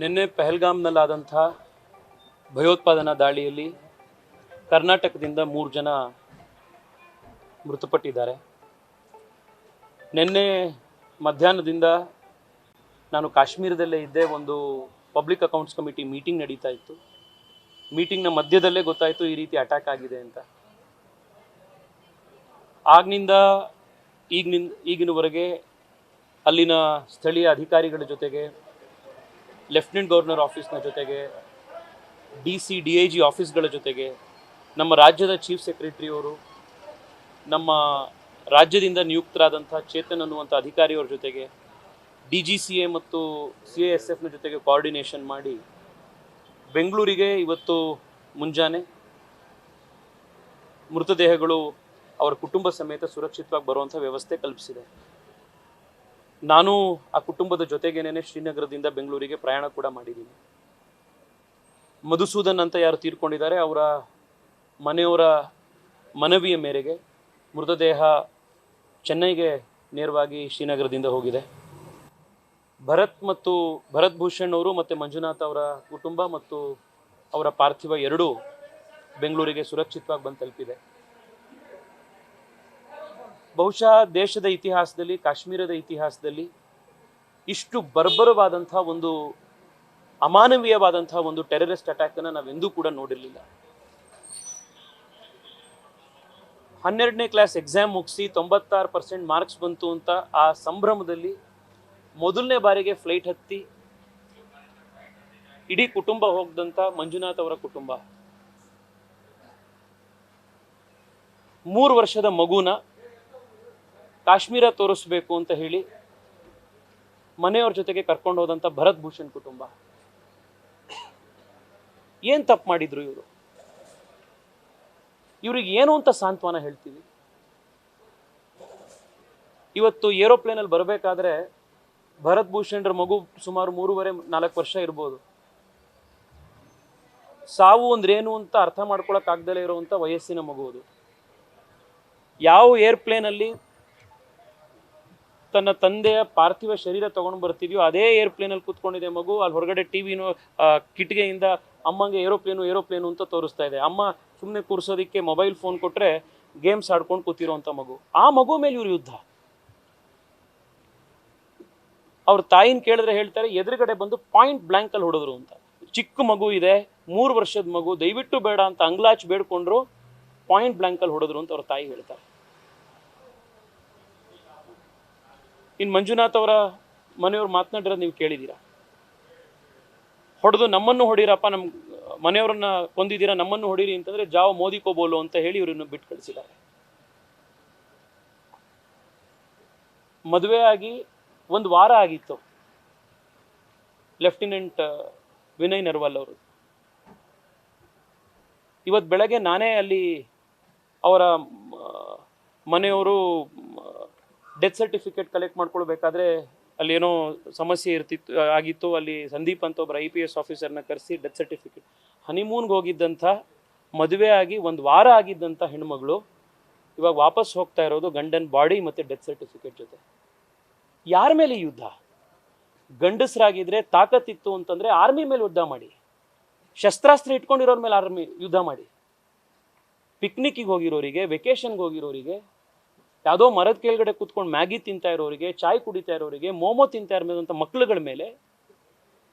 ನಿನ್ನೆ ಪಹಲ್ಗಾಮ್ನಲ್ಲಾದಂಥ ಭಯೋತ್ಪಾದನಾ ದಾಳಿಯಲ್ಲಿ ಕರ್ನಾಟಕದಿಂದ 3 ಜನ ಮೃತಪಟ್ಟಿದ್ದಾರೆ. ನಿನ್ನೆ ಮಧ್ಯಾಹ್ನದಿಂದ ನಾನು ಕಾಶ್ಮೀರದಲ್ಲೇ ಇದ್ದೆ. ಒಂದು ಪಬ್ಲಿಕ್ ಅಕೌಂಟ್ಸ್ ಕಮಿಟಿ ಮೀಟಿಂಗ್ ನಡೀತಾ ಇತ್ತು. ಮೀಟಿಂಗ್ನ ಮಧ್ಯದಲ್ಲೇ ಗೊತ್ತಾಯಿತು ಈ ರೀತಿ ಅಟ್ಯಾಕ್ ಆಗಿದೆ ಅಂತ. ಆಗ್ನಿಂದ ಈಗಿನವರೆಗೆ ಅಲ್ಲಿನ ಸ್ಥಳೀಯ ಅಧಿಕಾರಿಗಳ ಜೊತೆಗೆ, ಲೆಫ್ಟಿನೆಂಟ್ ಗವರ್ನರ್ ಆಫೀಸ್ನ ಜೊತೆಗೆ, DIG ಆಫೀಸ್ಗಳ ಜೊತೆಗೆ, ನಮ್ಮ ರಾಜ್ಯದ ಚೀಫ್ ಸೆಕ್ರೆಟರಿಯವರು, ನಮ್ಮ ರಾಜ್ಯದಿಂದ ನಿಯುಕ್ತರಾದಂಥ ಚೇತನ್ ಅನ್ನುವಂಥ ಅಧಿಕಾರಿಯವರ ಜೊತೆಗೆ, DGCA ಮತ್ತು CISFನ ಜೊತೆಗೆ ಕೋಆರ್ಡಿನೇಷನ್ ಮಾಡಿ ಬೆಂಗಳೂರಿಗೆ ಇವತ್ತು ಮುಂಜಾನೆ ಮೃತದೇಹಗಳು ಅವರ ಕುಟುಂಬ ಸಮೇತ ಸುರಕ್ಷಿತವಾಗಿ ಬರುವಂಥ ವ್ಯವಸ್ಥೆ ಕಲ್ಪಿಸಿದೆ. ನಾನು ಆ ಕುಟುಂಬದ ಜೊತೆಗೇನೆ ಶ್ರೀನಗರದಿಂದ ಬೆಂಗಳೂರಿಗೆ ಪ್ರಯಾಣ ಕೂಡ ಮಾಡಿದ್ದೀನಿ. ಮಧುಸೂದನ್ ಅಂತ ಯಾರು ತೀರ್ಕೊಂಡಿದ್ದಾರೆ ಅವರ ಮನೆಯವರ ಮನವಿಯ ಮೇರೆಗೆ ಮೃತದೇಹ ಚೆನ್ನೈಗೆ ನೇರವಾಗಿ ಶ್ರೀನಗರದಿಂದ ಹೋಗಿದೆ. ಭರತ್ ಭೂಷಣ್ ಅವರು ಮತ್ತು ಮಂಜುನಾಥ್ ಅವರ ಕುಟುಂಬ ಮತ್ತು ಅವರ ಪಾರ್ಥಿವ ಎರಡೂ ಬೆಂಗಳೂರಿಗೆ ಸುರಕ್ಷಿತವಾಗಿ ಬಂದು ತಲುಪಿದೆ. ಬಹುಶಃ ದೇಶದ ಇತಿಹಾಸದಲ್ಲಿ, ಕಾಶ್ಮೀರದ ಇತಿಹಾಸದಲ್ಲಿ ಇಷ್ಟು ಬರ್ಬರವಾದಂಥ ಒಂದು ಅಮಾನವೀಯವಾದಂಥ ಒಂದು ಟೆರರಿಸ್ಟ್ ಅಟ್ಯಾಕನ್ನು ನಾವೆಂದೂ ಕೂಡ ನೋಡಿರಲಿಲ್ಲ. 12ನೇ ಕ್ಲಾಸ್ ಎಕ್ಸಾಮ್ ಮುಗಿಸಿ 96% ಮಾರ್ಕ್ಸ್ ಬಂತು ಅಂತ ಆ ಸಂಭ್ರಮದಲ್ಲಿ ಮೊದಲನೇ ಬಾರಿಗೆ ಫ್ಲೈಟ್ ಹತ್ತಿ ಇಡೀ ಕುಟುಂಬ ಹೋಗದಂಥ ಮಂಜುನಾಥ್ ಅವರ ಕುಟುಂಬ 3 ವರ್ಷದ ಮಗುನ ಕಾಶ್ಮೀರ ತೋರಿಸ್ಬೇಕು ಅಂತ ಹೇಳಿ ಮನೆಯವ್ರ ಜೊತೆಗೆ ಕರ್ಕೊಂಡು ಹೋದಂಥ ಭರತ್ ಭೂಷಣ್ ಕುಟುಂಬ ಏನು ತಪ್ಪು ಮಾಡಿದ್ರು ಇವರು? ಇವ್ರಿಗೆ ಏನು ಅಂತ ಸಾಂತ್ವನ ಹೇಳ್ತೀವಿ? ಇವತ್ತು ಏರೋಪ್ಲೇನಲ್ಲಿ ಬರಬೇಕಾದ್ರೆ ಭರತ್ ಭೂಷಣ್ರ ಮಗು ಸುಮಾರು 3.5-4 ವರ್ಷ ಇರ್ಬೋದು. ಸಾವು ಅಂದ್ರೇನು ಅಂತ ಅರ್ಥ ಮಾಡ್ಕೊಳಕ್ಕಾಗ್ದಲೇ ಇರುವಂಥ ವಯಸ್ಸಿನ ಮಗು ಅದು. ಯಾವ ಏರ್ಪ್ಲೇನಲ್ಲಿ ತನ್ನ ತಂದೆಯ ಪಾರ್ಥಿವ ಶರೀರ ತಗೊಂಡು ಬರ್ತಿದ್ಯೋ ಅದೇ ಏರ್ಪ್ಲೇನಲ್ಲಿ ಕೂತ್ಕೊಂಡಿದೆ ಮಗು. ಅಲ್ಲಿ ಹೊರಗಡೆ ಟಿವಿನೂ ಕಿಟಿಗೆಯಿಂದ ಅಮ್ಮಂಗೆ ಏರೋಪ್ಲೇನು ಅಂತ ತೋರಿಸ್ತಾ ಇದೆ. ಅಮ್ಮ ಸುಮ್ಮನೆ ಕೂರಿಸೋದಕ್ಕೆ ಮೊಬೈಲ್ ಫೋನ್ ಕೊಟ್ಟರೆ ಗೇಮ್ಸ್ ಆಡ್ಕೊಂಡು ಕೂತಿರೋಂಥ ಮಗು. ಆ ಮಗು ಮೇಲೆ ಇವ್ರ ಯುದ್ಧ. ಅವ್ರ ತಾಯಿನ ಕೇಳಿದ್ರೆ ಹೇಳ್ತಾರೆ ಎದುರುಗಡೆ ಬಂದು ಪಾಯಿಂಟ್ ಬ್ಲ್ಯಾಂಕಲ್ಲಿ ಹೊಡೆದ್ರು ಅಂತ. ಚಿಕ್ಕ ಮಗು ಇದೆ, 3 ವರ್ಷದ ಮಗು, ದಯವಿಟ್ಟು ಬೇಡ ಅಂತ ಅಂಗ್ಲಾಚ್ ಬೇಡ್ಕೊಂಡ್ರು, ಪಾಯಿಂಟ್ ಬ್ಲ್ಯಾಂಕಲ್ಲಿ ಹೊಡೆದ್ರು ಅಂತ ಅವ್ರ ತಾಯಿ ಹೇಳ್ತಾರೆ. ಇನ್ನು ಮಂಜುನಾಥ್ ಅವರ ಮನೆಯವ್ರು ಮಾತನಾಡಿರೋದು ನೀವು ಕೇಳಿದ್ದೀರಾ. ಹೊಡೆದು ನಮ್ಮನ್ನು ಹೊಡೀರಪ್ಪ, ನಮ್ಮ ಮನೆಯವ್ರನ್ನ ಕೊಂದಿದ್ದೀರಾ, ನಮ್ಮನ್ನು ಹೊಡೀರಿ ಅಂತಂದ್ರೆ ಜಾವ್ ಮೋದಿ ಕೋ ಬೋಲೋ ಅಂತ ಹೇಳಿ ಇವರನ್ನು ಬಿಟ್ಟು ಕಳಿಸಿದ್ದಾರೆ. ಮದುವೆ ಆಗಿ 1 ವಾರ ಆಗಿತ್ತು ಲೆಫ್ಟಿನೆಂಟ್ ವಿನಯ್ ನರ್ವಾಲ್ ಅವರು. ಇವತ್ತು ಬೆಳಗ್ಗೆ ನಾನೇ ಅಲ್ಲಿ ಅವರ ಮನೆಯವರು ಡೆತ್ ಸರ್ಟಿಫಿಕೇಟ್ ಕಲೆಕ್ಟ್ ಮಾಡ್ಕೊಳ್ಬೇಕಾದ್ರೆ ಅಲ್ಲಿ ಏನೋ ಸಮಸ್ಯೆ ಆಗಿತ್ತು. ಅಲ್ಲಿ ಸಂದೀಪ್ ಅಂತ ಒಬ್ಬರು IPS ಆಫೀಸರ್ನ ಕರೆಸಿ ಡೆತ್ ಸರ್ಟಿಫಿಕೇಟ್, ಹನಿಮೂನ್ಗೆ ಹೋಗಿದ್ದಂಥ, ಮದುವೆ ಆಗಿ 1 ವಾರ ಆಗಿದ್ದಂಥ ಹೆಣ್ಮಗಳು ಇವಾಗ ವಾಪಸ್ ಹೋಗ್ತಾ ಇರೋದು ಗಂಡನ ಬಾಡಿ ಮತ್ತು ಡೆತ್ ಸರ್ಟಿಫಿಕೇಟ್ ಜೊತೆ. ಯಾರ ಮೇಲೆ ಯುದ್ಧ? ಗಂಡಸರಾಗಿದ್ರೆ ತಾಕತ್ತಿತ್ತು ಅಂತಂದರೆ ಆರ್ಮಿ ಮೇಲೆ ಯುದ್ಧ ಮಾಡಿ, ಶಸ್ತ್ರಾಸ್ತ್ರ ಇಟ್ಕೊಂಡಿರೋರ ಮೇಲೆ ಆರ್ಮಿ ಯುದ್ಧ ಮಾಡಿ. ಪಿಕ್ನಿಕ್ಕಿಗೆ ಹೋಗಿರೋರಿಗೆ, ವೆಕೇಷನ್ಗೆ ಹೋಗಿರೋರಿಗೆ, ಯಾವುದೋ ಮರದ ಕೆಳಗಡೆ ಕೂತ್ಕೊಂಡು ಮ್ಯಾಗಿ ತಿಂತಾ ಇರೋರಿಗೆ, ಚಾಯ್ ಕುಡಿತಾ ಇರೋರಿಗೆ, ಮೋಮೋ ತಿಂತಾ ಇರೋಂಥ ಮಕ್ಕಳುಗಳ ಮೇಲೆ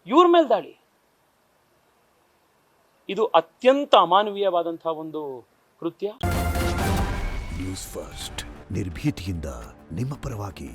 ಇವ್ರ ಮೇಲೆ ದಾಳಿ. ಇದು ಅತ್ಯಂತ ಅಮಾನವೀಯವಾದಂಥ ಒಂದು ಕೃತ್ಯ. ನ್ಯೂಸ್ ಫಸ್ಟ್, ನಿರ್ಭೀತಿಯಿಂದ ನಿಮ್ಮ ಪರವಾಗಿ.